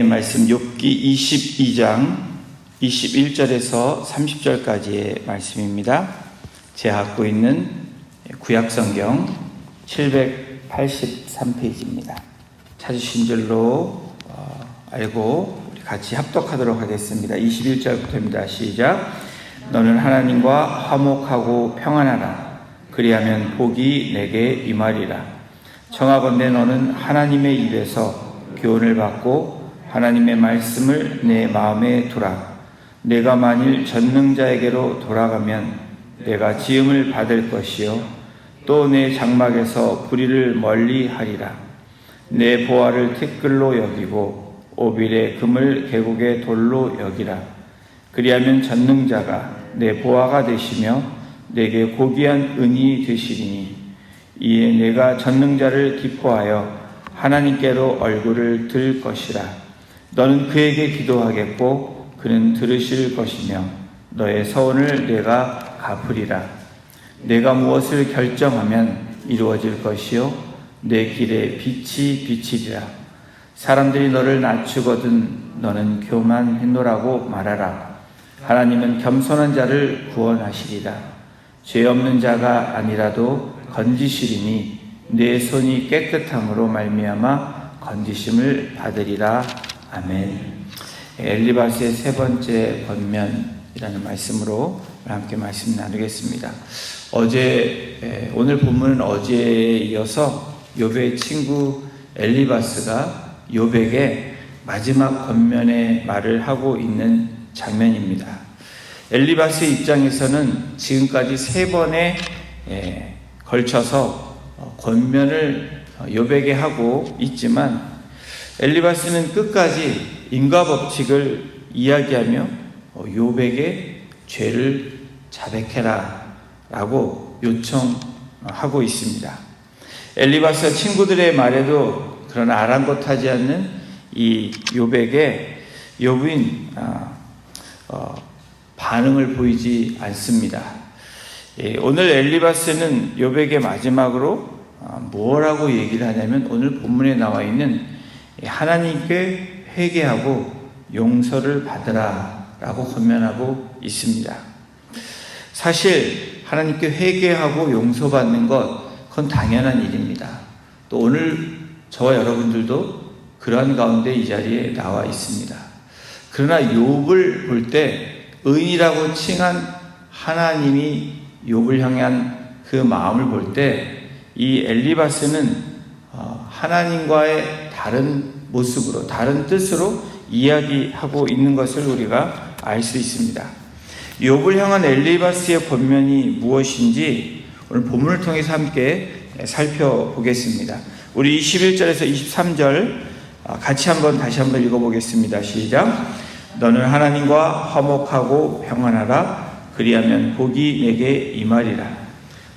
말씀 욥기 22장 21절에서 30절까지의 말씀입니다. 제가 갖고 있는 구약성경 783페이지입니다. 찾으신 줄로 알고 우리 같이 합독하도록 하겠습니다. 21절부터입니다. 시작. 너는 하나님과 화목하고 평안하라. 그리하면 복이 내게 임하리라. 청하건대 너는 하나님의 입에서 교훈을 받고 하나님의 말씀을 내 마음에 두라. 내가 만일 전능자에게로 돌아가면 내가 지음을 받을 것이요 또 내 장막에서 불의를 멀리 하리라. 내 보화를 티끌로 여기고 오빌의 금을 계곡의 돌로 여기라. 그리하면 전능자가 내 보화가 되시며 내게 고귀한 은이 되시리니 이에 내가 전능자를 기뻐하여 하나님께로 얼굴을 들 것이라. 너는 그에게 기도하겠고 그는 들으실 것이며 너의 서원을 내가 갚으리라. 내가 무엇을 결정하면 이루어질 것이요 내 길에 빛이 비치리라. 사람들이 너를 낮추거든 너는 교만했노라고 말하라. 하나님은 겸손한 자를 구원하시리라. 죄 없는 자가 아니라도 건지시리니 내 손이 깨끗함으로 말미암아 건지심을 받으리라. 아멘. 엘리바스의 세 번째 권면이라는 말씀으로 함께 말씀 나누겠습니다. 오늘 본문은 어제에 이어서 욥의 친구 엘리바스가 욥에게 마지막 권면의 말을 하고 있는 장면입니다. 엘리바스의 입장에서는 지금까지 세 번에 걸쳐서 권면을 욥에게 하고 있지만 엘리바스는 끝까지 인과법칙을 이야기하며 욥에게 죄를 자백해라 라고 요청하고 있습니다. 엘리바스와 친구들의 말에도 그런 아랑곳하지 않는 이 욥에게 욥은 반응을 보이지 않습니다. 오늘 엘리바스는 욥에게 마지막으로 뭐라고 얘기를 하냐면 오늘 본문에 나와 있는 하나님께 회개하고 용서를 받으라 라고 권면하고 있습니다. 사실 하나님께 회개하고 용서받는 것 그건 당연한 일입니다. 또 오늘 저와 여러분들도 그러한 가운데 이 자리에 나와 있습니다. 그러나 욥을 볼 때 의인이라고 칭한 하나님이 욥을 향한 그 마음을 볼 때 이 엘리바스는 하나님과의 다른 모습으로 다른 뜻으로 이야기하고 있는 것을 우리가 알 수 있습니다. 욥을 향한 엘리바스의 권면이 무엇인지 오늘 본문을 통해서 함께 살펴보겠습니다. 우리 21절에서 23절 같이 다시 한번 읽어보겠습니다. 시작. 너는 하나님과 화목하고 평안하라. 그리하면 복이 내게 임하리라.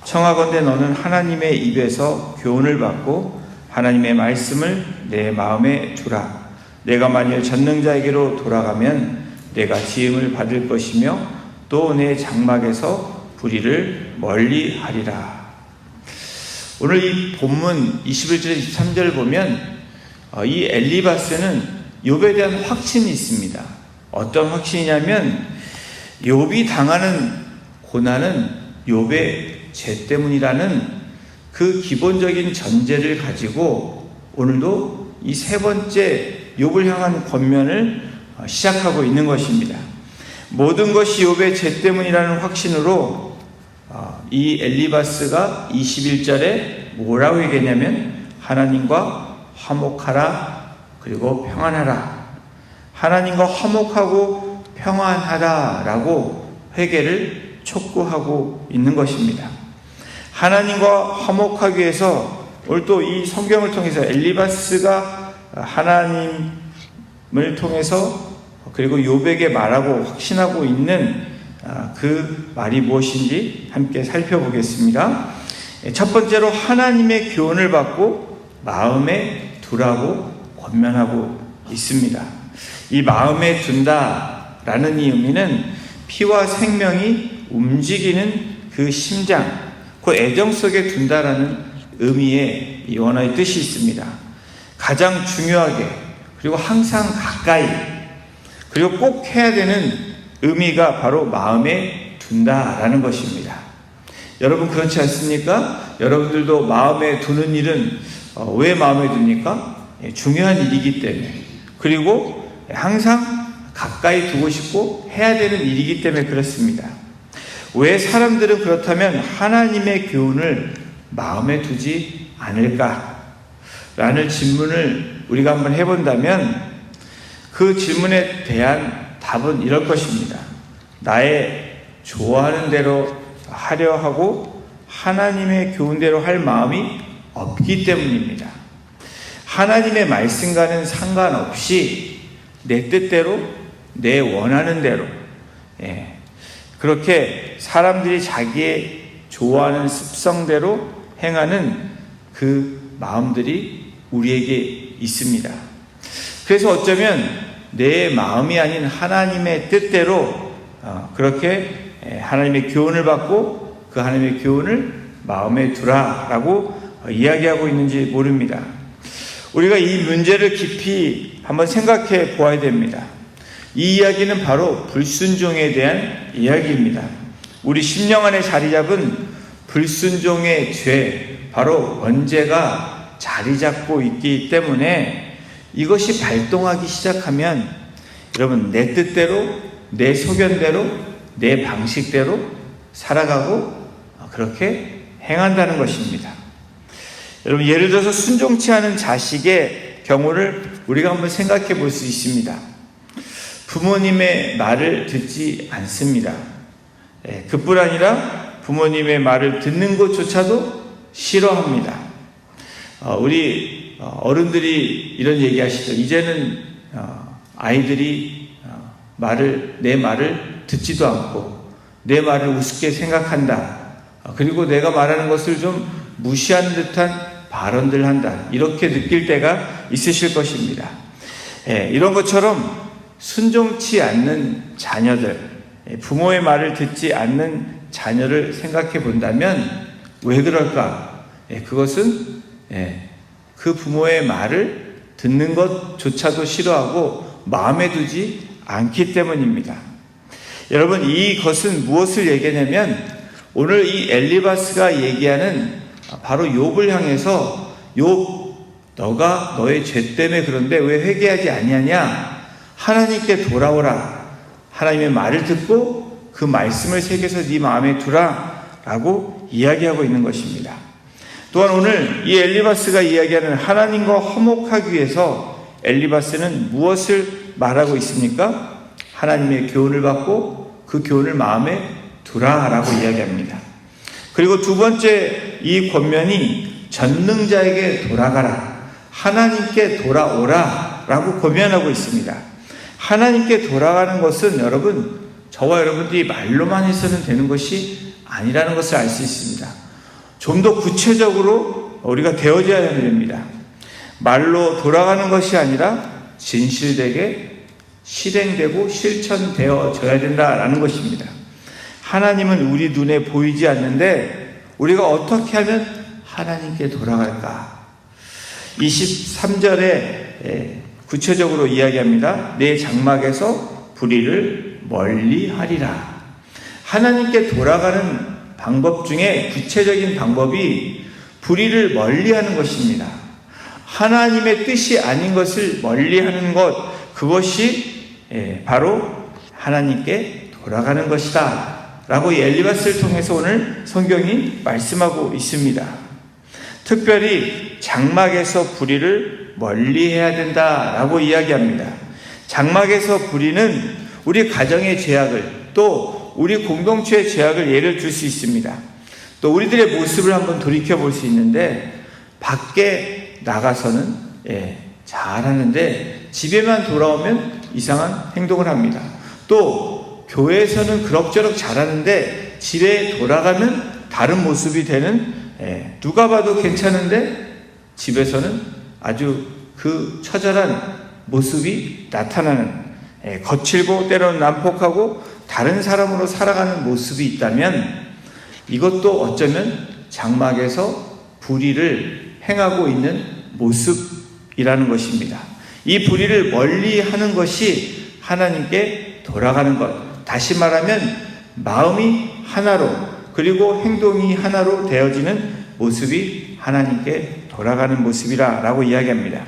청하건대 너는 하나님의 입에서 교훈을 받고 하나님의 말씀을 내 마음에 두라. 내가 만일 전능자에게로 돌아가면 내가 지음을 받을 것이며 또 내 장막에서 불의를 멀리 하리라. 오늘 이 본문 21절 23절을 보면 이 엘리바스는 욥에 대한 확신이 있습니다. 어떤 확신이냐면 욥이 당하는 고난은 욥의 죄 때문이라는 그 기본적인 전제를 가지고 오늘도 이 세 번째 욥을 향한 권면을 시작하고 있는 것입니다. 모든 것이 욥의 죄 때문이라는 확신으로 이 엘리바스가 21절에 뭐라고 얘기했냐면 하나님과 화목하라 그리고 평안하라. 하나님과 화목하고 평안하라 라고 회개를 촉구하고 있는 것입니다. 하나님과 화목하기 위해서 오늘 또 이 성경을 통해서 엘리바스가 하나님을 통해서 그리고 욥에게 말하고 확신하고 있는 그 말이 무엇인지 함께 살펴보겠습니다. 첫 번째로 하나님의 교훈을 받고 마음에 두라고 권면하고 있습니다. 이 마음에 둔다라는 이 의미는 피와 생명이 움직이는 그 심장, 그 애정 속에 둔다라는 의미의 이 원어의 뜻이 있습니다. 가장 중요하게 그리고 항상 가까이, 그리고 꼭 해야 되는 의미가 바로 마음에 둔다라는 것입니다. 여러분 그렇지 않습니까? 여러분들도 마음에 두는 일은 왜 마음에 둡니까? 중요한 일이기 때문에, 그리고 항상 가까이 두고 싶고 해야 되는 일이기 때문에 그렇습니다. 왜 사람들은 그렇다면 하나님의 교훈을 마음에 두지 않을까? 라는 질문을 우리가 한번 해본다면 그 질문에 대한 답은 이럴 것입니다. 나의 좋아하는 대로 하려 하고 하나님의 교훈대로 할 마음이 없기 때문입니다. 하나님의 말씀과는 상관없이 내 뜻대로, 내 원하는 대로, 그렇게 사람들이 자기의 좋아하는 습성대로 행하는 그 마음들이 우리에게 있습니다. 그래서 어쩌면 내 마음이 아닌 하나님의 뜻대로 그렇게 하나님의 교훈을 받고 그 하나님의 교훈을 마음에 두라라고 이야기하고 있는지 모릅니다. 우리가 이 문제를 깊이 한번 생각해 보아야 됩니다. 이 이야기는 바로 불순종에 대한 이야기입니다. 우리 심령 안에 자리 잡은 불순종의 죄, 바로 원죄가 자리 잡고 있기 때문에 이것이 발동하기 시작하면 여러분 내 뜻대로, 내 소견대로, 내 방식대로 살아가고 그렇게 행한다는 것입니다. 여러분 예를 들어서 순종치 않은 자식의 경우를 우리가 한번 생각해 볼 수 있습니다. 부모님의 말을 듣지 않습니다. 그뿐 아니라 부모님의 말을 듣는 것조차도 싫어합니다. 우리 어른들이 이런 얘기 하시죠. 이제는 아이들이 내 말을 듣지도 않고 내 말을 우습게 생각한다. 그리고 내가 말하는 것을 좀 무시하는 듯한 발언들 한다. 이렇게 느낄 때가 있으실 것입니다. 이런 것처럼 순종치 않는 자녀들, 부모의 말을 듣지 않는 자녀를 생각해 본다면 왜 그럴까? 그것은 그 부모의 말을 듣는 것조차도 싫어하고 마음에 두지 않기 때문입니다. 여러분 이것은 무엇을 얘기하냐면 오늘 이 엘리바스가 얘기하는 바로 욥을 향해서 욥 너가 너의 죄 때문에 그런데 왜 회개하지 아니하냐? 하나님께 돌아오라. 하나님의 말을 듣고 그 말씀을 새겨서 네 마음에 두라 라고 이야기하고 있는 것입니다. 또한 오늘 이 엘리바스가 이야기하는 하나님과 화목하기 위해서 엘리바스는 무엇을 말하고 있습니까? 하나님의 교훈을 받고 그 교훈을 마음에 두라 라고 이야기합니다. 그리고 두 번째 이 권면이 전능자에게 돌아가라, 하나님께 돌아오라 라고 권면하고 있습니다. 하나님께 돌아가는 것은 여러분 저와 여러분들이 말로만 해서는 되는 것이 아니라는 것을 알 수 있습니다. 좀 더 구체적으로 우리가 되어져야 됩니다. 말로 돌아가는 것이 아니라 진실되게 실행되고 실천되어져야 된다라는 것입니다. 하나님은 우리 눈에 보이지 않는데 우리가 어떻게 하면 하나님께 돌아갈까? 23절에 구체적으로 이야기합니다. 내 장막에서 불의를 멀리하리라. 하나님께 돌아가는 방법 중에 구체적인 방법이 불의를 멀리하는 것입니다. 하나님의 뜻이 아닌 것을 멀리하는 것, 그것이 바로 하나님께 돌아가는 것이다 라고 엘리바스를 통해서 오늘 성경이 말씀하고 있습니다. 특별히 장막에서 불의를 멀리해야 된다라고 이야기합니다. 장막에서 불의는 우리 가정의 죄악을, 또 우리 공동체의 죄악을 예를 들 수 있습니다. 또 우리들의 모습을 한번 돌이켜 볼 수 있는데 밖에 나가서는 잘하는데 집에만 돌아오면 이상한 행동을 합니다. 또 교회에서는 그럭저럭 잘하는데 집에 돌아가면 다른 모습이 되는, 누가 봐도 괜찮은데 집에서는 아주 그 처절한 모습이 나타나는, 거칠고 때로는 난폭하고 다른 사람으로 살아가는 모습이 있다면 이것도 어쩌면 장막에서 불의를 행하고 있는 모습이라는 것입니다. 이 불의를 멀리 하는 것이 하나님께 돌아가는 것. 다시 말하면 마음이 하나로 그리고 행동이 하나로 되어지는 모습이 하나님께 돌아가는 모습이라고 이야기합니다.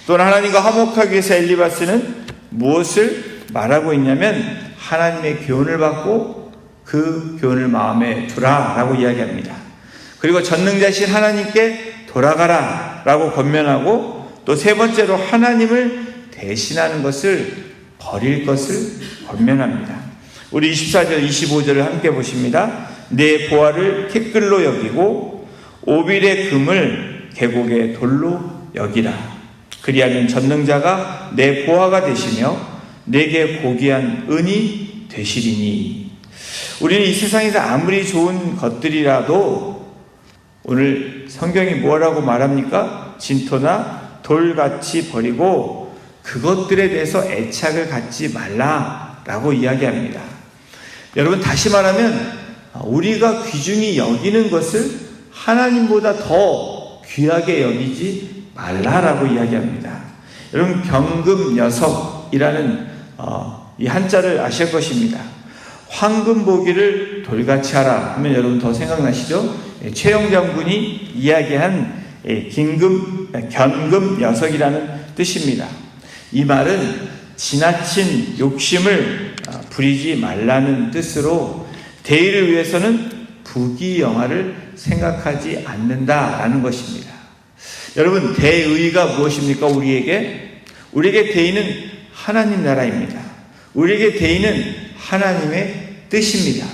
또는 하나님과 화목하기 위해서 엘리바스는 무엇을 말하고 있냐면 하나님의 교훈을 받고 그 교훈을 마음에 두라라고 이야기합니다. 그리고 전능자신 하나님께 돌아가라 라고 권면하고 또 세 번째로 하나님을 대신하는 것을 버릴 것을 권면합니다. 우리 24절 25절을 함께 보십니다. 내 보화를 티끌로 여기고 오빌의 금을 계곡의 돌로 여기라. 그리하면 전능자가 내 보화가 되시며 내게 고귀한 은이 되시리니. 우리는 이 세상에서 아무리 좋은 것들이라도 오늘 성경이 뭐라고 말합니까? 진토나 돌같이 버리고 그것들에 대해서 애착을 갖지 말라라고 이야기합니다. 여러분, 다시 말하면 우리가 귀중히 여기는 것을 하나님보다 더 귀하게 여기지 말라라고 이야기합니다. 여러분, 경금여석이라는 이 한자를 아실 것입니다. 황금 보기를 돌같이 하라 하면 여러분 더 생각나시죠? 최영 장군이 이야기한 견금여석이라는 뜻입니다. 이 말은 지나친 욕심을 부리지 말라는 뜻으로 대의를 위해서는 부귀영화를 생각하지 않는다라는 것입니다. 여러분, 대의가 무엇입니까? 우리에게 대의는 하나님 나라입니다. 우리에게 대의는 하나님의 뜻입니다.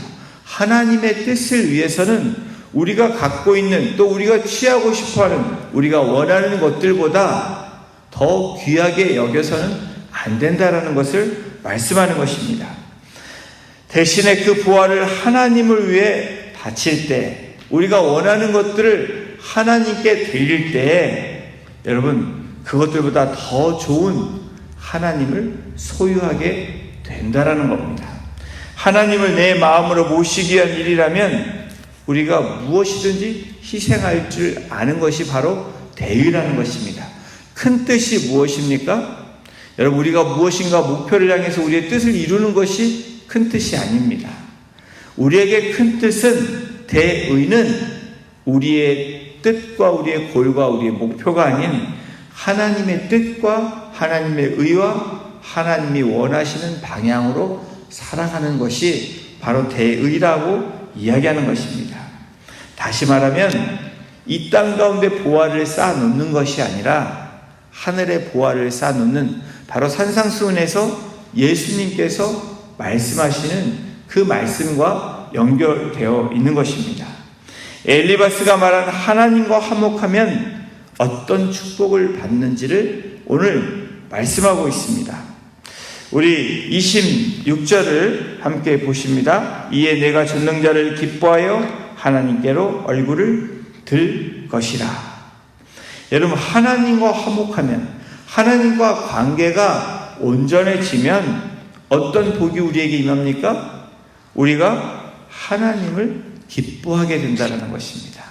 하나님의 뜻을 위해서는 우리가 갖고 있는 또 우리가 취하고 싶어하는 우리가 원하는 것들보다 더 귀하게 여겨서는 안 된다라는 것을 말씀하는 것입니다. 대신에 그 보화를 하나님을 위해 바칠 때, 우리가 원하는 것들을 하나님께 드릴 때에 여러분 그것들보다 더 좋은 하나님을 소유하게 된다라는 겁니다. 하나님을 내 마음으로 모시기 위한 일이라면 우리가 무엇이든지 희생할 줄 아는 것이 바로 대의라는 것입니다. 큰 뜻이 무엇입니까? 여러분, 우리가 무엇인가 목표를 향해서 우리의 뜻을 이루는 것이 큰 뜻이 아닙니다. 우리에게 큰 뜻은, 대의는 우리의 뜻과 우리의 골과 우리의 목표가 아닌 하나님의 뜻과 하나님의 의와 하나님이 원하시는 방향으로 살아가는 것이 바로 대의라고 이야기하는 것입니다. 다시 말하면 이 땅 가운데 보화를 쌓아놓는 것이 아니라 하늘의 보화를 쌓아놓는 바로 산상수훈에서 예수님께서 말씀하시는 그 말씀과 연결되어 있는 것입니다. 엘리바스가 말한 하나님과 화목하면 어떤 축복을 받는지를 오늘 말씀하고 있습니다. 우리 26절을 함께 보십니다. 이에 내가 전능자를 기뻐하여 하나님께로 얼굴을 들 것이라. 여러분, 하나님과 화목하면, 하나님과 관계가 온전해지면 어떤 복이 우리에게 임합니까? 우리가 하나님을 기뻐하게 된다는 것입니다.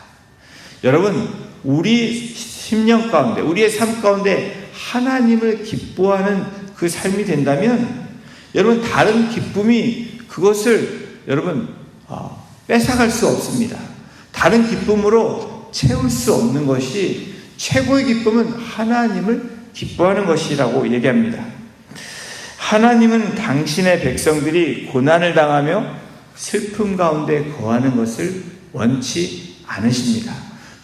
여러분, 우리 심령 가운데, 우리의 삶 가운데 하나님을 기뻐하는 그 삶이 된다면 여러분, 다른 기쁨이 그것을 여러분 뺏어갈 수 없습니다. 다른 기쁨으로 채울 수 없는 것이, 최고의 기쁨은 하나님을 기뻐하는 것이라고 얘기합니다. 하나님은 당신의 백성들이 고난을 당하며 슬픔 가운데 거하는 것을 원치 않으십니다.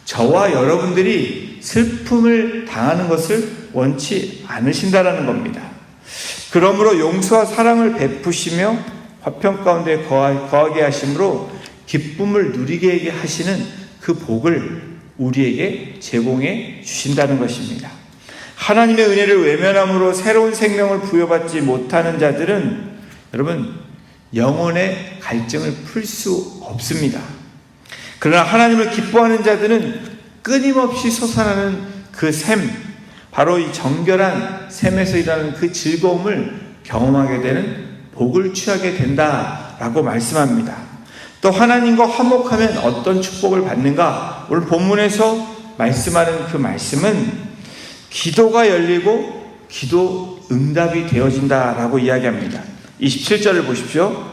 저와 여러분들이 슬픔을 당하는 것을 원치 않으신다라는 겁니다. 그러므로 용서와 사랑을 베푸시며 화평 가운데 거하게 하심으로 기쁨을 누리게 하시는 그 복을 우리에게 제공해 주신다는 것입니다. 하나님의 은혜를 외면함으로 새로운 생명을 부여받지 못하는 자들은 여러분 영혼의 갈증을 풀 수 없습니다. 그러나 하나님을 기뻐하는 자들은 끊임없이 솟아나는 그 샘, 바로 이 정결한 샘에서 일하는 그 즐거움을 경험하게 되는 복을 취하게 된다라고 말씀합니다. 또 하나님과 화목하면 어떤 축복을 받는가? 오늘 본문에서 말씀하는 그 말씀은 기도가 열리고 기도 응답이 되어진다라고 이야기합니다. 27절을 보십시오.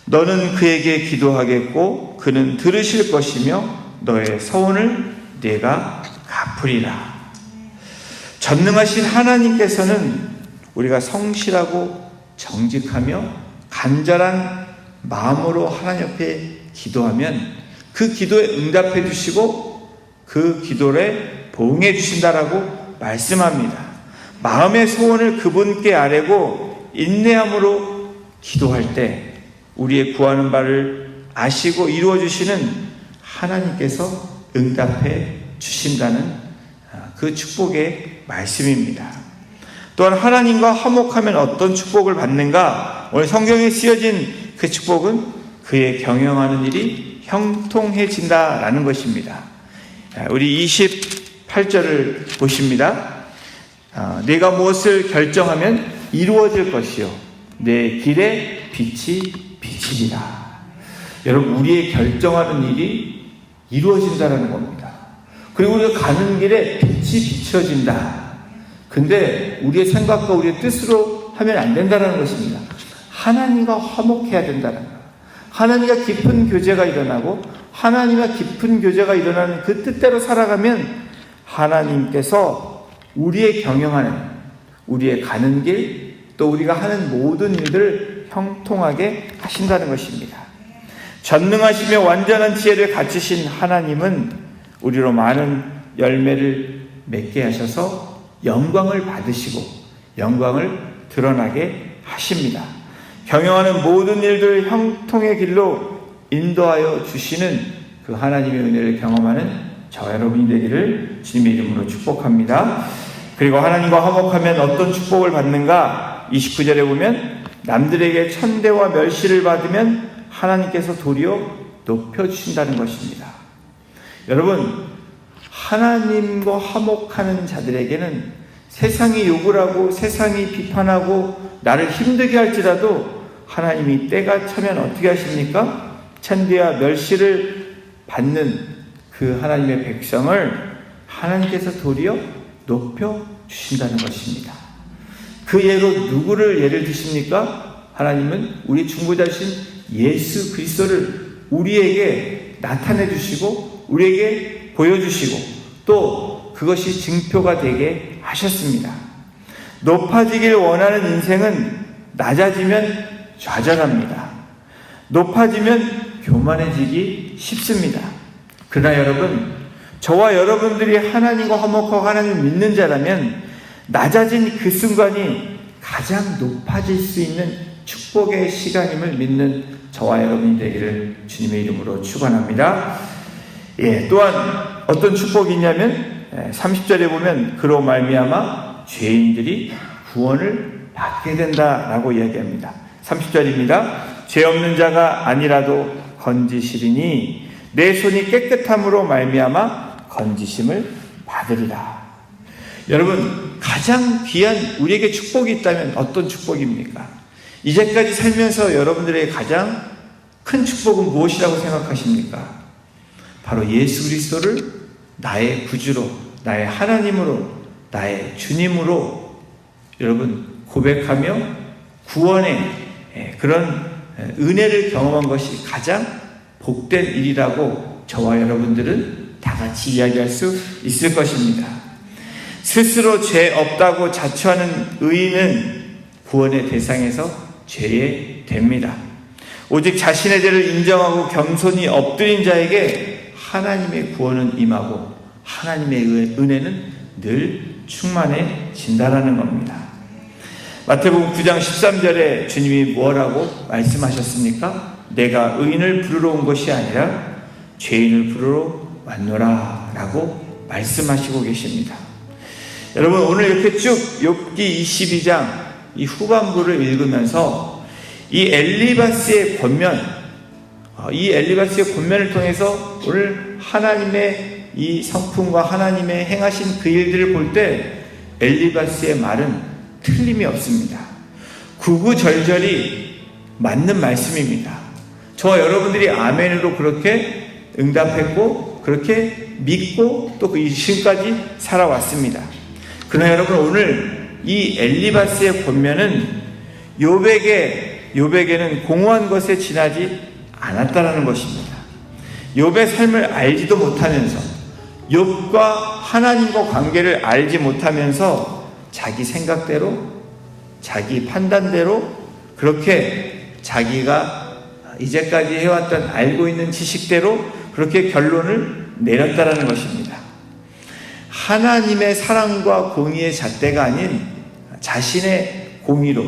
너는 그에게 기도하겠고 그는 들으실 것이며 너의 서원을 네가 갚으리라. 전능하신 하나님께서는 우리가 성실하고 정직하며 간절한 마음으로 하나님 옆에 기도하면 그 기도에 응답해 주시고 그 기도에 보응해 주신다라고 말씀합니다. 마음의 소원을 그분께 아뢰고 인내함으로 기도할 때 우리의 구하는 바를 아시고 이루어 주시는 하나님께서 응답해 주신다는 그 축복의 말씀입니다. 또한 하나님과 화목하면 어떤 축복을 받는가? 오늘 성경에 쓰여진 그 축복은 그의 경영하는 일이 형통해진다라는 것입니다. 우리 28절을 보십니다. 내가 무엇을 결정하면 이루어질 것이요 내 길에 빛이 비치리라. 여러분, 우리의 결정하는 일이 이루어진다라는 겁니다. 그리고 우리가 가는 길에 빛이 비춰진다. 근데 우리의 생각과 우리의 뜻으로 하면 안 된다는 것입니다. 하나님과 화목해야 된다는 거예요. 하나님과 깊은 교제가 일어나고 하나님과 깊은 교제가 일어나는 그 뜻대로 살아가면 하나님께서 우리의 경영하는, 우리의 가는 길, 또 우리가 하는 모든 일들을 형통하게 하신다는 것입니다. 전능하시며 완전한 지혜를 갖추신 하나님은 우리로 많은 열매를 맺게 하셔서 영광을 받으시고 영광을 드러나게 하십니다. 경영하는 모든 일들을 형통의 길로 인도하여 주시는 그 하나님의 은혜를 경험하는 저와 여러분이 되기를 주님의 이름으로 축복합니다. 그리고 하나님과 화목하면 어떤 축복을 받는가? 29절에 보면 남들에게 천대와 멸시를 받으면 하나님께서 도리어 높여주신다는 것입니다. 여러분, 하나님과 화목하는 자들에게는 세상이 욕을 하고 세상이 비판하고 나를 힘들게 할지라도 하나님이 때가 차면 어떻게 하십니까? 천대와 멸시를 받는 그 하나님의 백성을 하나님께서 도리어 높여주신다는 것입니다. 그 예로 누구를 예를 드십니까? 하나님은 우리 중보자신 예수 그리스도를 우리에게 나타내 주시고 우리에게 보여주시고 또 그것이 증표가 되게 하셨습니다. 높아지길 원하는 인생은 낮아지면 좌절합니다. 높아지면 교만해지기 쉽습니다. 그러나 여러분, 저와 여러분들이 하나님과 화목하고 하나님을 믿는 자라면 낮아진 그 순간이 가장 높아질 수 있는 축복의 시간임을 믿는 저와 여러분이 되기를 주님의 이름으로 축원합니다. 또한 어떤 축복이 있냐면 30절에 보면 그로 말미암아 죄인들이 구원을 받게 된다라고 이야기합니다. 30절입니다. 죄 없는 자가 아니라도 건지시리니 내 손이 깨끗함으로 말미암아 건지심을 받으리라. 여러분, 가장 귀한 우리에게 축복이 있다면 어떤 축복입니까? 이제까지 살면서 여러분들의 가장 큰 축복은 무엇이라고 생각하십니까? 바로 예수 그리스도를 나의 구주로, 나의 하나님으로, 나의 주님으로 여러분 고백하며 구원의 그런 은혜를 경험한 것이 가장 복된 일이라고 저와 여러분들은 다 같이 이야기할 수 있을 것입니다. 스스로 죄 없다고 자처하는 의인은 구원의 대상에서 제외됩니다. 오직 자신의 죄를 인정하고 겸손히 엎드린 자에게 하나님의 구원은 임하고 하나님의 은혜는 늘 충만해진다라는 겁니다. 마태복음 9장 13절에 주님이 뭐라고 말씀하셨습니까? 내가 의인을 부르러 온 것이 아니라 죄인을 부르러 왔노라 라고 말씀하시고 계십니다. 여러분, 오늘 이렇게 쭉 욥기 22장 이 후반부를 읽으면서 이 엘리바스의 권면, 이 엘리바스의 권면을 통해서 오늘 하나님의 이 성품과 하나님의 행하신 그 일들을 볼 때 엘리바스의 말은 틀림이 없습니다. 구구절절이 맞는 말씀입니다. 저와 여러분들이 아멘으로 그렇게 응답했고 그렇게 믿고 또 그 지금까지 살아왔습니다. 그러나 여러분, 오늘 이 엘리바스의 권면은 욥에게는 공허한 것에 지나지 않았다라는 것입니다. 욥의 삶을 알지도 못하면서, 욥과 하나님과 관계를 알지 못하면서 자기 생각대로, 자기 판단대로 그렇게 자기가 이제까지 해왔던 알고 있는 지식대로 그렇게 결론을 내렸다라는 것입니다. 하나님의 사랑과 공의의 잣대가 아닌 자신의 공의로,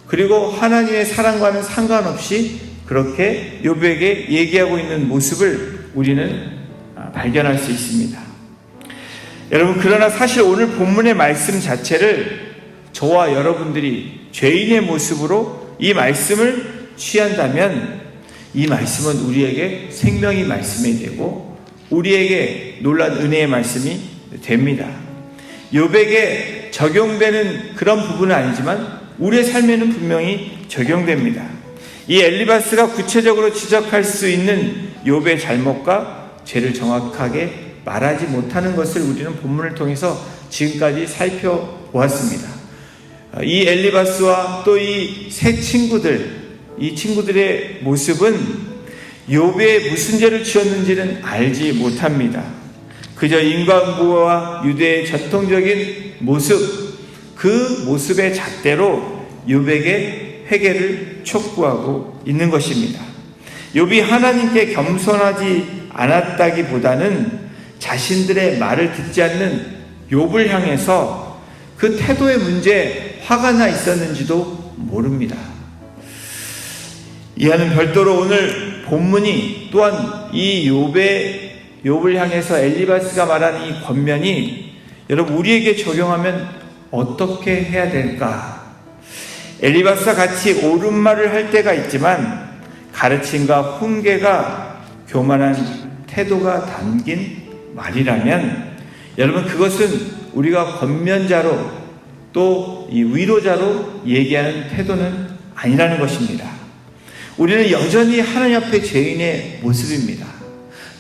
그리고 하나님의 사랑과는 상관없이 그렇게 욥에게 얘기하고 있는 모습을 우리는 발견할 수 있습니다. 여러분, 그러나 사실 오늘 본문의 말씀 자체를 저와 여러분들이 죄인의 모습으로 이 말씀을 취한다면 이 말씀은 우리에게 생명의 말씀이 되고 우리에게 놀라운 은혜의 말씀이 됩니다. 욥에게 적용되는 그런 부분은 아니지만 우리의 삶에는 분명히 적용됩니다. 이 엘리바스가 구체적으로 지적할 수 있는 욥의 잘못과 죄를 정확하게 말하지 못하는 것을 우리는 본문을 통해서 지금까지 살펴보았습니다. 이 엘리바스와 또 이 세 친구들, 이 친구들의 모습은 욥에 무슨 죄를 지었는지는 알지 못합니다. 그저 인간부와 유대의 전통적인 모습, 그 모습의 잣대로 욥에게 회개를 촉구하고 있는 것입니다. 욥이 하나님께 겸손하지 않았다기보다는 자신들의 말을 듣지 않는 욥을 향해서 그 태도의 문제에 화가 나 있었는지도 모릅니다. 이와는 별도로 오늘 본문이 또한 이 욥을 향해서 엘리바스가 말하는 이 권면이 여러분 우리에게 적용하면 어떻게 해야 될까? 엘리바스와 같이 옳은 말을 할 때가 있지만 가르침과 훈계가 교만한 태도가 담긴 말이라면 여러분 그것은 우리가 권면자로 또 이 위로자로 얘기하는 태도는 아니라는 것입니다. 우리는 여전히 하나님 앞에 죄인의 모습입니다.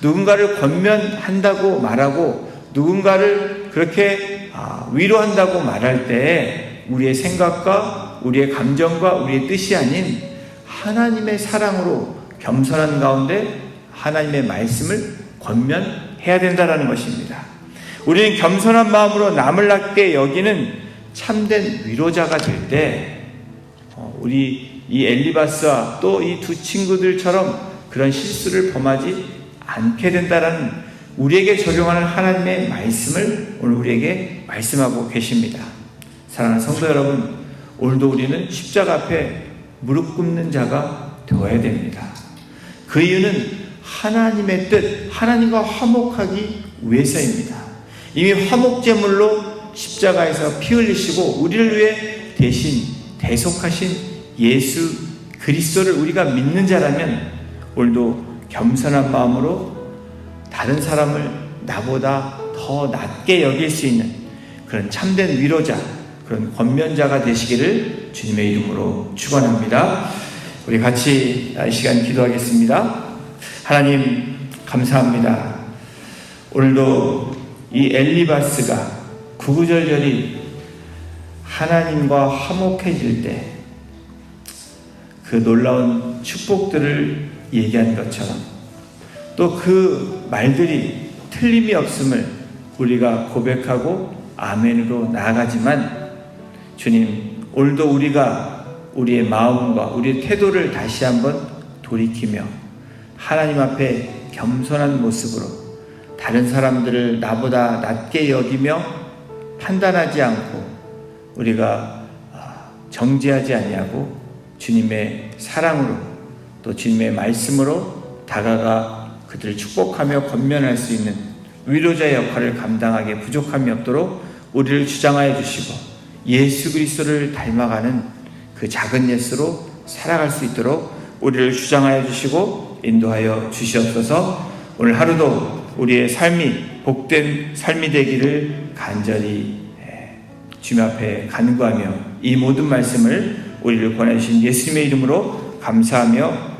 누군가를 권면한다고 말하고 누군가를 그렇게 위로한다고 말할 때 우리의 생각과 우리의 감정과 우리의 뜻이 아닌 하나님의 사랑으로 겸손한 가운데 하나님의 말씀을 권면해야 된다는 것입니다. 우리는 겸손한 마음으로 남을 낮게 여기는 참된 위로자가 될 때 우리 이 엘리바스와 또 이 두 친구들처럼 그런 실수를 범하지 않게 된다는 우리에게 적용하는 하나님의 말씀을 오늘 우리에게 말씀하고 계십니다. 사랑하는 성도 여러분, 오늘도 우리는 십자가 앞에 무릎 꿇는 자가 되어야 됩니다. 그 이유는 하나님의 뜻, 하나님과 화목하기 위해서입니다. 이미 화목제물로 십자가에서 피 흘리시고 우리를 위해 대신 대속하신 예수 그리스도를 우리가 믿는 자라면 오늘도 겸손한 마음으로 다른 사람을 나보다 더 낮게 여길 수 있는 그런 참된 위로자, 그런 권면자가 되시기를 주님의 이름으로 축원합니다. 우리 같이 이 시간 기도하겠습니다. 하나님 감사합니다. 오늘도 이 엘리바스가 구구절절히 하나님과 화목해질 때 그 놀라운 축복들을 얘기한 것처럼 또 그 말들이 틀림이 없음을 우리가 고백하고 아멘으로 나아가지만 주님, 오늘도 우리가 우리의 마음과 우리의 태도를 다시 한번 돌이키며 하나님 앞에 겸손한 모습으로 다른 사람들을 나보다 낮게 여기며 판단하지 않고 우리가 정죄하지 아니하고 주님의 사랑으로 또 주님의 말씀으로 다가가 그들을 축복하며 권면할 수 있는 위로자의 역할을 감당하게 부족함이 없도록 우리를 주장하여 주시고 예수 그리스도를 닮아가는 그 작은 예수로 살아갈 수 있도록 우리를 주장하여 주시고 인도하여 주시옵소서. 오늘 하루도 우리의 삶이 복된 삶이 되기를 간절히 주님 앞에 간구하며 이 모든 말씀을 우리를 보내주신 예수님의 이름으로 감사하며